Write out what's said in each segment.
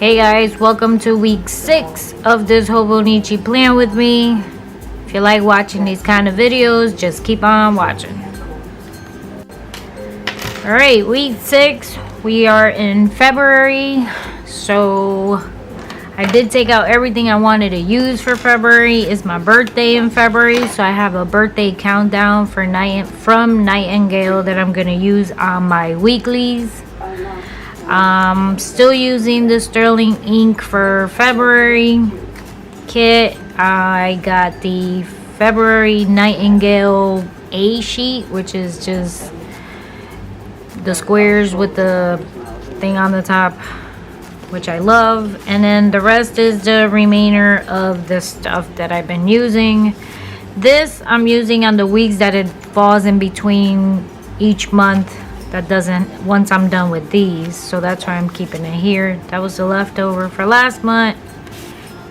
Hey guys, welcome to week 6 of this hobonichi plan with me. If you like watching these kind of videos, just keep on watching. Alright, week 6, we are in February. So I did take out everything I wanted to use for February. It's my birthday in February, so I have a birthday countdown from Nightingale that I'm going to use on my weeklies. Still using the sterling ink for February kit. I got the February Nightingale A sheet, which is just the squares with the thing on the top, which I love. And then the rest is the remainder of the stuff that I've been using. This I'm using on the weeks that it falls in between each month. That doesn't, once I'm done with these, so that's why I'm keeping it here. That was the leftover for last month.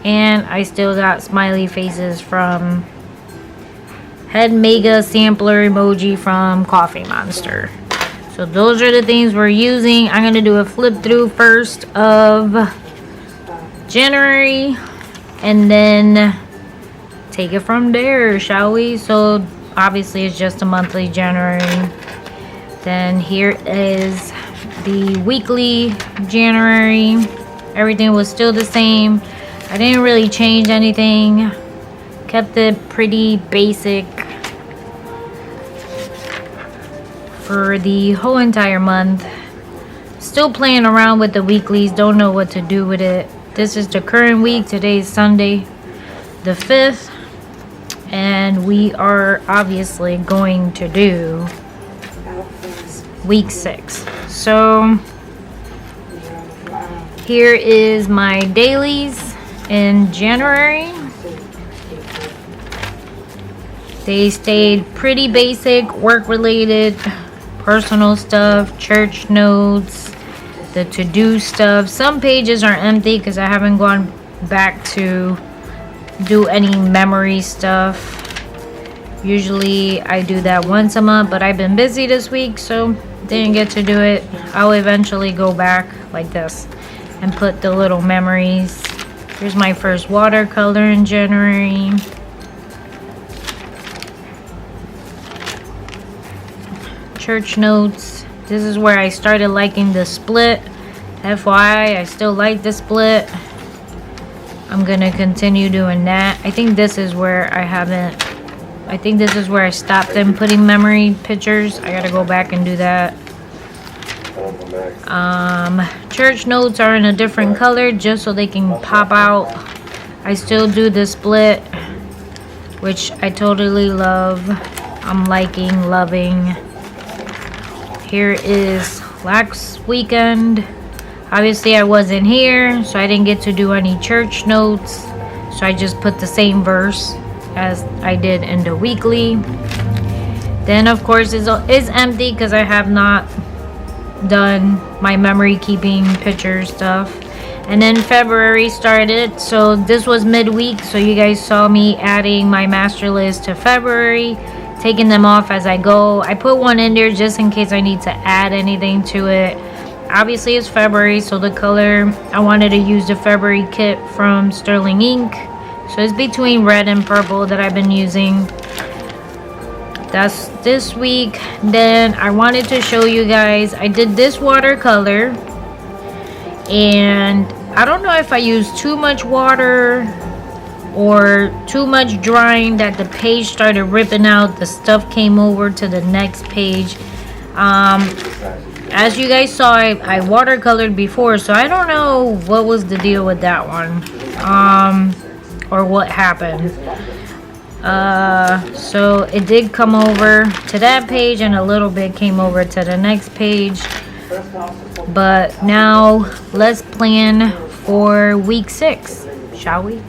And I still got smiley faces from Head Mega Sampler emoji from Coffee Monster. So those are the things we're using. I'm going to do a flip through first of January and then take it from there, shall we? So obviously it's just a monthly January. Then here is the weekly January. Everything was still the same. I didn't really change anything. Kept it pretty basic for the whole entire month. Still playing around with the weeklies. Don't know what to do with it. This is the current week. Today is Sunday the 5th. And we are obviously going to do week 6. So here is my dailies in January. They stayed pretty basic, work related, personal stuff, church notes, the to-do stuff. Some pages are empty because I haven't gone back to do any memory stuff. Usually I do that once a month, but I've been busy this week, so didn't get to do it. I'll eventually go back like this and put the little memories. Here's my first watercolor in January. Church notes. This is where I started liking the split. FYI, I still like the split. I'm gonna continue doing that. I think this is where I stopped them putting memory pictures. I gotta go back and do that. Church notes are in a different color just so they can pop out. I still do the split, which I totally love. I'm loving. Here is last weekend. Obviously I wasn't here, so I didn't get to do any church notes. So I just put the same verse as I did in the weekly. Then of course it's empty because I have not done my memory keeping picture stuff. And then February started, so this was midweek, so you guys saw me adding my master list to February, taking them off as I go. I put one in there just in case I need to add anything to it. Obviously it's February, so the color I wanted to use the February kit from Sterling Ink. So it's between red and purple that I've been using. That's this week. Then I wanted to show you guys, I did this watercolor. And I don't know if I used too much water or too much drying that the page started ripping out. The stuff came over to the next page. As you guys saw, I watercolored before. So I don't know what was the deal with that one. Or what happened. So it did come over to that page and a little bit came over to the next page. But now let's plan for week 6, shall we?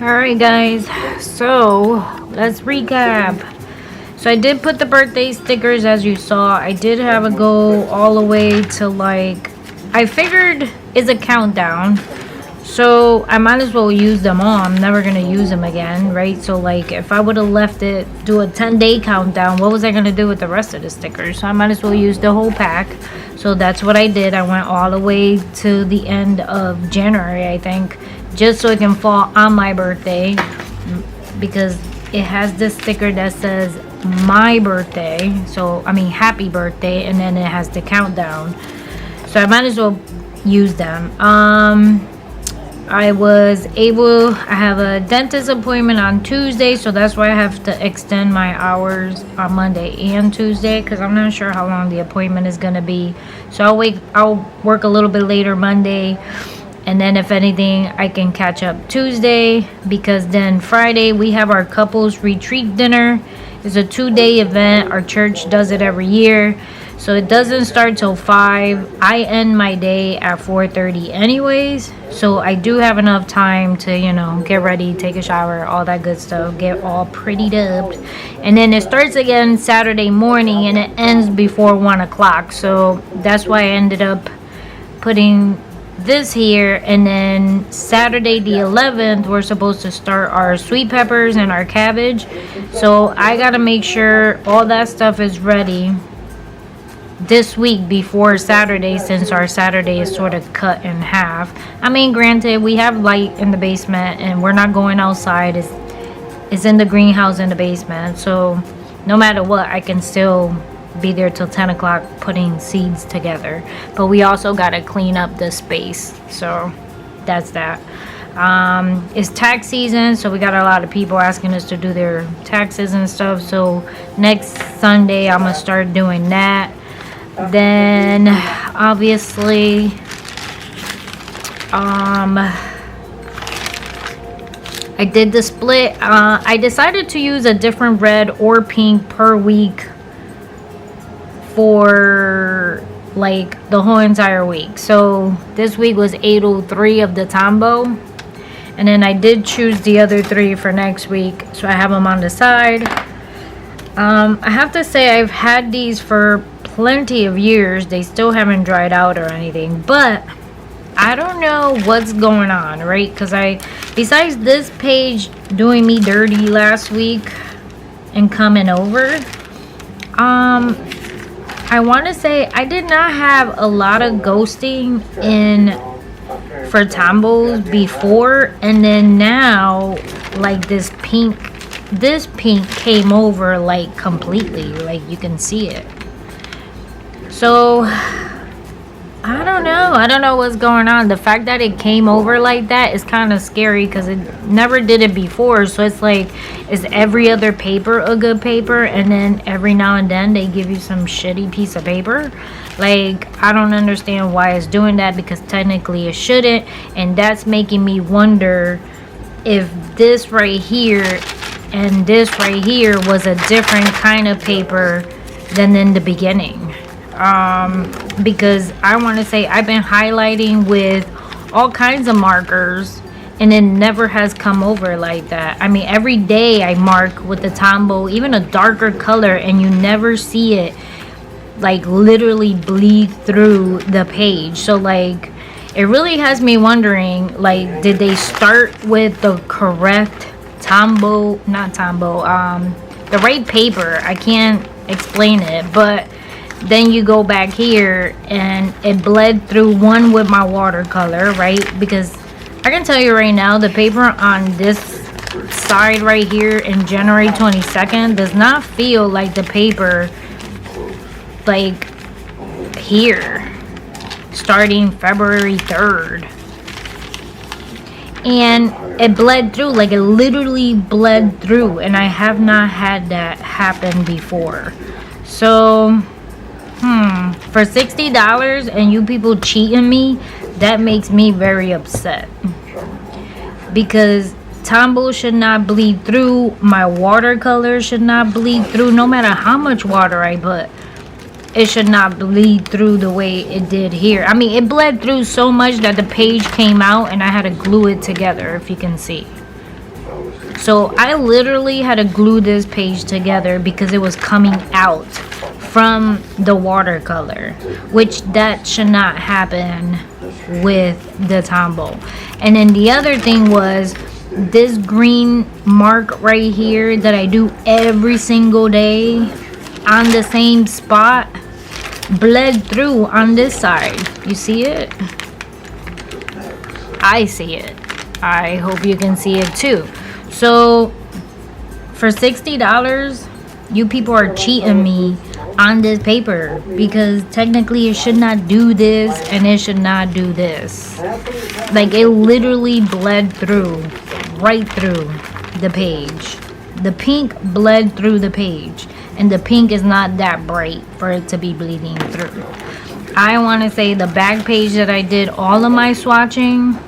Alright guys, so let's recap. So I did put the birthday stickers as you saw. I did have a go all the way to like, I figured it's a countdown, so I might as well use them all. I'm never gonna use them again, right? So like if I would have left it, do a 10-day countdown, what was I gonna do with the rest of the stickers? So I might as well use the whole pack. So that's what I did. I went all the way to the end of January, I think, just so it can fall on my birthday, because it has this sticker that says my birthday, so I mean happy birthday, and then it has the countdown, so I might as well use them. I have a dentist appointment on Tuesday, so that's why I have to extend my hours on Monday and Tuesday, because I'm not sure how long the appointment is going to be. So I'll work a little bit later Monday, and then if anything I can catch up Tuesday, because then Friday we have our couples retreat dinner. It's a 2-day event. Our church does it every year, so it doesn't start till 5. I end my day at 4:30 anyways, so I do have enough time to, you know, get ready, take a shower, all that good stuff, get all prettied up, and then it starts again Saturday morning and it ends before 1 o'clock. So that's why I ended up putting this here. And then Saturday the 11th we're supposed to start our sweet peppers and our cabbage, so I gotta make sure all that stuff is ready this week before Saturday, since our Saturday is sort of cut in half. I mean, granted, we have light in the basement and we're not going outside. It's in the greenhouse in the basement, so no matter what I can still be there till 10 o'clock putting seeds together. But we also got to clean up the space, so that's that. It's tax season, so we got a lot of people asking us to do their taxes and stuff, so next Sunday I'm gonna start doing that. Then obviously I did the split. I decided to use a different red or pink per week for like the whole entire week. So this week was 803 of the Tambo, and then I did choose the other 3 for next week, so I have them on the side. I have to say I've had these for plenty of years. They still haven't dried out or anything, but I don't know what's going on, right? Because besides this page doing me dirty last week and coming over, I want to say I did not have a lot of ghosting in for Tambos before, and then now like this pink came over like completely, like you can see it. So I don't know what's going on. The fact that it came over like that is kind of scary, because it never did it before. So it's like, is every other paper a good paper, and then every now and then they give you some shitty piece of paper? Like, I don't understand why it's doing that, because technically it shouldn't. And that's making me wonder if this right here and this right here was a different kind of paper than in the beginning. Because I want to say I've been highlighting with all kinds of markers, and it never has come over like that. I mean, every day I mark with the Tombow, even a darker color, and you never see it like literally bleed through the page. So like, it really has me wondering, like, did they start with the correct the right paper? I can't explain it, but then you go back here and it bled through one with my watercolor, right? Because I can tell you right now, the paper on this side right here in January 22nd does not feel like the paper like here starting February 3rd. And it bled through, like it literally bled through, and I have not had that happen before. So for $60 and you people cheating me, that makes me very upset, because Tombow should not bleed through, my watercolor should not bleed through, no matter how much water I put. It should not bleed through the way it did here. I mean, it bled through so much that the page came out and I had to glue it together, if you can see. So I literally had to glue this page together because it was coming out from the watercolor, which that should not happen with the Tombow. And then the other thing was this green mark right here that I do every single day on the same spot bled through on this side. You see it? I see it. I hope you can see it too. So for $60, you people are cheating me on this paper, because technically it should not do this and it should not do this. Like, it literally bled through, right through the page. The pink bled through the page, and the pink is not that bright for it to be bleeding through. I want to say the back page that I did all of my swatching,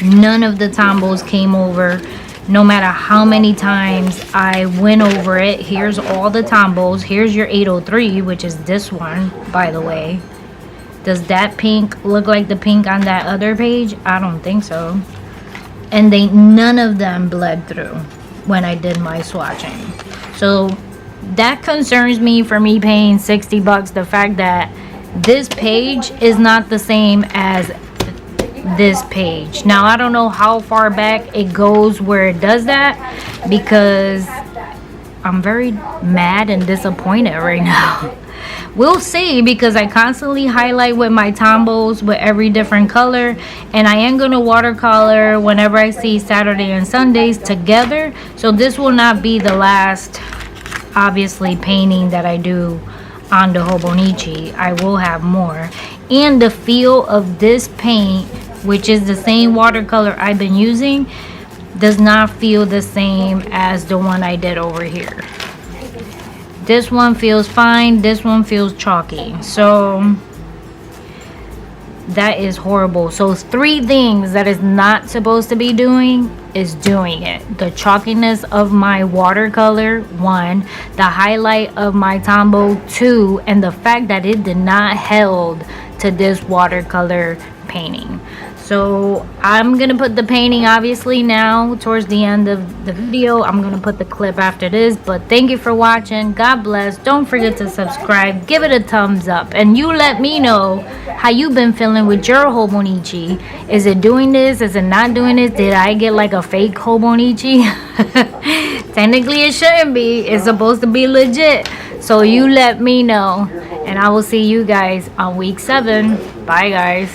none of the Tombows came over. No matter how many times I went over it. Here's all the Tombows. Here's your 803, which is this one, by the way. Does that pink look like the pink on that other page? I don't think so. And none of them bled through when I did my swatching. So that concerns me for me paying $60. The fact that this page is not the same as this page. Now I don't know how far back it goes where it does that, because I'm very mad and disappointed right now. We'll see, because I constantly highlight with my Tombows with every different color, and I am gonna watercolor whenever I see Saturday and Sundays together. So this will not be the last, obviously, painting that I do on the hobonichi. I will have more, and the feel of this paint, which is the same watercolor I've been using, does not feel the same as the one I did over here. This one feels fine, this one feels chalky. So that is horrible. So 3 things that is not supposed to be doing is doing it. The chalkiness of my watercolor, 1. The highlight of my Tombow, 2. And the fact that it did not held to this watercolor painting. So I'm gonna put the painting obviously now towards the end of the video. I'm gonna put the clip after this, but thank you for watching. God bless. Don't forget to subscribe, give it a thumbs up, and you let me know how you've been feeling with your hobonichi. Is it doing this? Is it not doing this? Did I get like a fake hobonichi? Technically it shouldn't be. It's supposed to be legit. So you let me know, and I will see you guys on week 7. Bye guys.